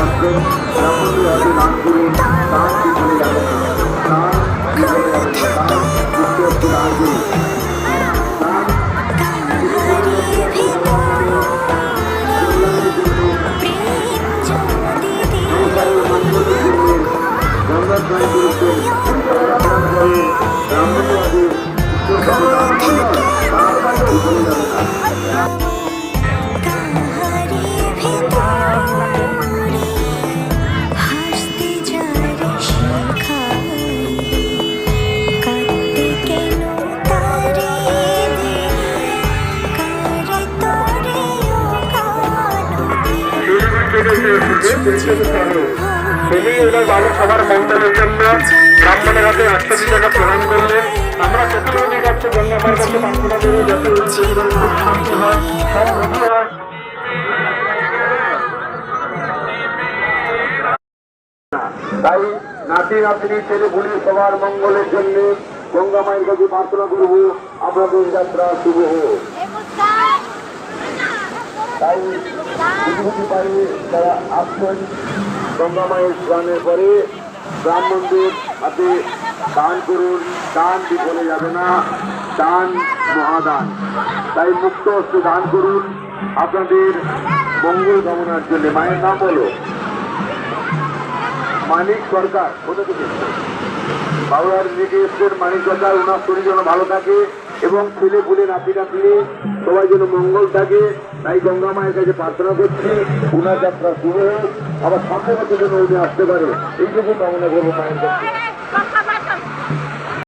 আসবেন ব্রাহ্মণদের হাতে দান করুন, দান বিফলে যাবে না, দান বিফলে যাবে না, দান মুক্ত হচ্ছে দান করুন, দান সংসারের মঙ্গলের জন্য গঙ্গা স্নান করেছেন ব্রাহ্মণদের হাতে দান করুন, দান বিফলে যাবে না। সবার মঙ্গলের জন্য ব্রাহ্মণের হাতে 800 টাকা প্রদান করলেন। আমরা প্রতিদিনই কাছে গঙ্গামার কাছে প্রার্থনা করি যাতে খুব শান্তি হয়, সমৃদ্ধি হয়। তাই নাতি নাতনি ছেলে ভুলি সবার মঙ্গলের জন্য গঙ্গা মায়ের কাছে প্রার্থনা করব, আপনাদের যাত্রা শুভ হোক। তাই কিছু বাইরে যারা আসছেন গঙ্গা মায়ের স্নানের পরে ব্রাহ্মণদের হাতে দান করুন, দান বিফলে যাবে না, দান মহাদান। তাই মুক্ত হস্তে দান করুন আপনাদের মঙ্গল কামনার জন্য। মায়ের নাম বলো? মানিক সরকার। কোথা থেকে? বাবুয়ার দিকে এসছেন মানিক সরকার। ওনার শরীর যেন ভালো থাকে এবং ছেলে পুলে নাতি নাতনি সবাই যেন মঙ্গল থাকে, তাই গঙ্গা মায়ের কাছে প্রার্থনা করছি ওনার যাত্রা শুরু হোক, আবার সামনে বছর যেন উনি আসতে পারে, এইটুকু কামনা করবো মায়ের কাছে।